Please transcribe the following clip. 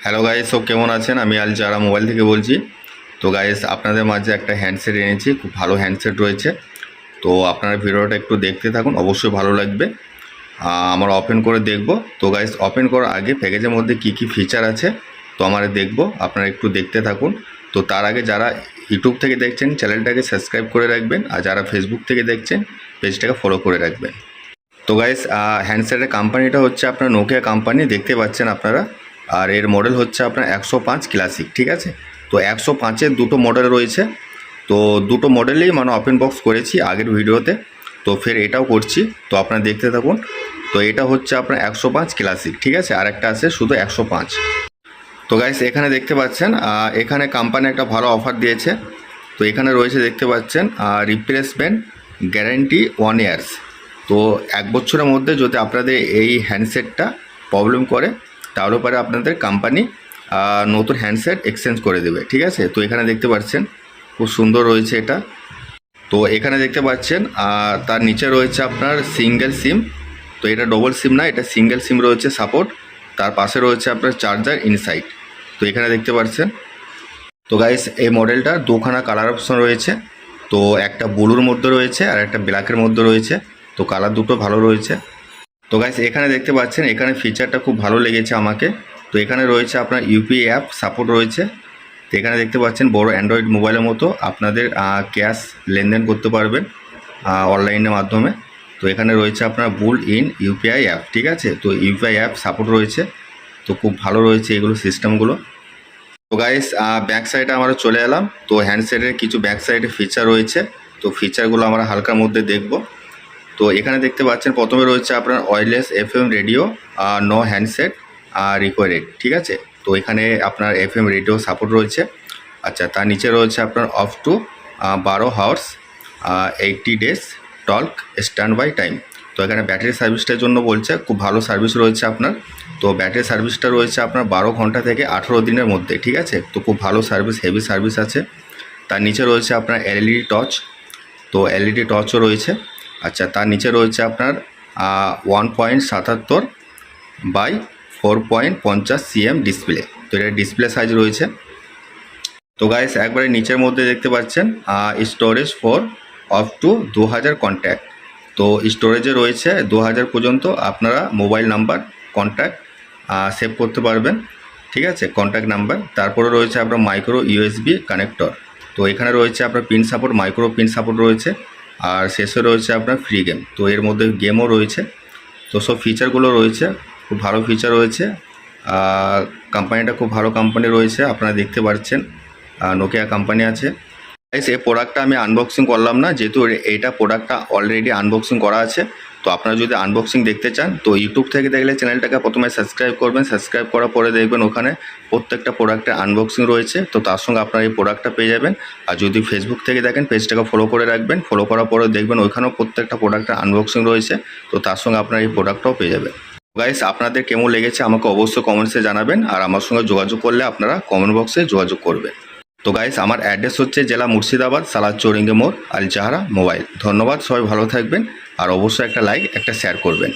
Hello guys, সব কেমন আছেন? আমি আল জারা মোবাইল থেকে বলছি। তো গাইস, আপনাদের মাঝে একটা হ্যান্ডসেট এনেছি, খুব ভালো হ্যান্ডসেট রয়েছে। তো আপনারা ভিডিওটা একটু দেখতে থাকুন, অবশ্যই ভালো লাগবে। আমরা ওপেন করে দেখব। তো গাইস, ওপেন করার আগে প্যাকেজের মধ্যে কি কি ফিচার আছে তো আমরা দেখব, আপনারা একটু দেখতে থাকুন। তো তার আগে যারা ইউটিউব থেকে দেখছেন চ্যানেলটাকে সাবস্ক্রাইব করে রাখবেন, আর যারা ফেসবুক থেকে দেখছেন পেজটাকে ফলো করে রাখবেন। তো গাইস, হ্যান্ডসেটের কোম্পানিটা হচ্ছে আপনার নোকিয়া কোম্পানি, দেখতে পাচ্ছেন আপনারা। আর এর মডেল হচ্ছে আপনার 105 ক্লাসিক, ঠিক আছে। তো 105-এর দুটো মডেল রয়েছে। তো দুটো মডেলেই মানে ওপেন বক্স করেছি আগের ভিডিওতে, তো ফের এটাও করছি। তো আপনারা দেখতে থাকুন। তো এটা হচ্ছে আপনার 105 ক্লাসিক, ঠিক আছে। আর একটা আছে শুধু 105। তো গাইস, এখানে দেখতে পাচ্ছেন এখানে কোম্পানি একটা ভালো অফার দিয়েছে। তো এখানে রয়েছে দেখতে পাচ্ছেন রিপ্লেসমেন্ট গ্যারান্টি 1 ইয়ার্স। তো 1 বছরের মধ্যে যদি আপনাদের এই হ্যান্ডসেটটা প্রবলেম করে তাহলে পরে আপনাদের কোম্পানি নতুন হ্যান্ডসেট এক্সচেঞ্জ করে দেবে, ঠিক আছে। তো এখানে দেখতে পাচ্ছেন খুব সুন্দর রয়েছে এটা। তো এখানে দেখতে পাচ্ছেন তার নিচে রয়েছে আপনার সিঙ্গেল সিম। তো এটা ডবল সিম না, এটা সিঙ্গেল সিম রয়েছে সাপোর্ট। তার পাশে রয়েছে আপনার চার্জার ইনসাইড। তো এখানে দেখতে পাচ্ছেন। তো গাইস, এই মডেলটার দুখানা কালার অপশন রয়েছে। তো একটা ব্লুর মধ্যে রয়েছে আর একটা ব্ল্যাকের মধ্যে রয়েছে। তো কালার দুটো ভালো রয়েছে। তো গাইস, এখানে দেখতে পাচ্ছেন এখানে ফিচারটা খুব ভালো লেগেছে আমাকে। তো এখানে রয়েছে আপনার ইউপিআই অ্যাপ সাপোর্ট রয়েছে। তো এখানে দেখতে পাচ্ছেন বড় অ্যান্ড্রয়েড মোবাইলের মতো আপনাদের ক্যাশ লেনদেন করতে পারবেন অনলাইনের মাধ্যমে। তো এখানে রয়েছে আপনার বুল ইন ইউপিআই অ্যাপ, ঠিক আছে। তো ইউপিআই অ্যাপ সাপোর্ট রয়েছে। তো খুব ভালো রয়েছে এগুলো সিস্টেমগুলো। তো গাইস, ব্যাক সাইডে আমরা চলে এলাম। তো হ্যান্ডসেটের কিছু ব্যাক সাইডে ফিচার রয়েছে। তো ফিচারগুলো আমরা হালকার মধ্যে দেখব। তো এখানে দেখতে পাচ্ছেন প্রথমে রয়েছে আপনার wireless FM radio, no handset required, ঠিক আছে। তো এখানে আপনার এফএম রেডিও সাপোর্ট রয়েছে। আচ্ছা, তার নিচে রয়েছে আপনার up to 12 hours 80 days talk stand by time. তো এখানে ব্যাটারি সার্ভিসটার জন্য বলছে, খুব ভালো সার্ভিস রয়েছে আপনার। তো ব্যাটারি সার্ভিসটা রয়েছে আপনার 12 ঘন্টা থেকে 18 দিনের মধ্যে, ঠিক আছে। তো খুব ভালো সার্ভিস, হেভি সার্ভিস আছে। তার নিচে রয়েছে আপনার এলইডি টর্চ। তো এলইডি টর্চও রয়েছে। আচ্ছা, তার নিচে রয়েছে আপনার 1.77 বাই 4.50 সিএম ডিসপ্লে। তো এটা ডিসপ্লে সাইজ রয়েছে। তো গাইস, একবারে নিচের মধ্যে দেখতে পাচ্ছেন storage for up to 2000 contact. তো স্টোরেজে রয়েছে 2000 পর্যন্ত আপনারা মোবাইল নাম্বার কন্ট্যাক্ট সেভ করতে পারবেন, ঠিক আছে, কন্ট্যাক্ট নাম্বার। তারপরে রয়েছে আপনার মাইক্রো ইউএসবি কানেক্টর। তো এখানে রয়েছে আপনার pin support, micro pin support রয়েছে। আর শেষে রয়েছে আপনার ফ্রি গেম। তো এর মধ্যে গেমও রয়েছে। তো সব ফিচারগুলো রয়েছে, খুব ভালো ফিচার রয়েছে। কোম্পানিটা খুব ভালো কোম্পানি রয়েছে, আপনারা দেখতে পাচ্ছেন নোকিয়া কোম্পানি আছে। এই প্রোডাক্টটা আমি আনবক্সিং করলাম না, যেহেতু এইটা প্রোডাক্টটা অলরেডি আনবক্সিং করা আছে। তো আপনারা যদি আনবক্সিং দেখতে চান তো ইউটিউব থেকে দেখলে চ্যানেলটাকে প্রথমে সাবস্ক্রাইব করবেন। সাবস্ক্রাইব করার পরে দেখবেন ওখানে প্রত্যেকটা প্রোডাক্টের আনবক্সিং রয়েছে। তো তার সঙ্গে আপনারা এই প্রোডাক্টটা পেয়ে যাবেন। আর যদি ফেসবুক থেকে দেখেন পেজটাকে ফলো করে রাখবেন। ফলো করার পরে দেখবেন ওইখানেও প্রত্যেকটা প্রোডাক্টের আনবক্সিং রয়েছে। তো তার সঙ্গে আপনারা এই প্রোডাক্টটাও পেয়ে যাবেন। গাইস, আপনাদের কেমন লেগেছে আমাকে অবশ্যই কমেন্টসে জানাবেন। আর আমার সঙ্গে যোগাযোগ করলে আপনারা কমেন্ট বক্সে যোগাযোগ করবেন। তো গাইস, আমার অ্যাড্রেস হচ্ছে জেলা মুর্শিদাবাদ, সালাদ চৌরিঙ্গে মোড়, আল জাহরা মোবাইল। ধন্যবাদ, সবাই ভালো থাকবেন। আর অবশ্যই একটা লাইক, একটা শেয়ার করবেন।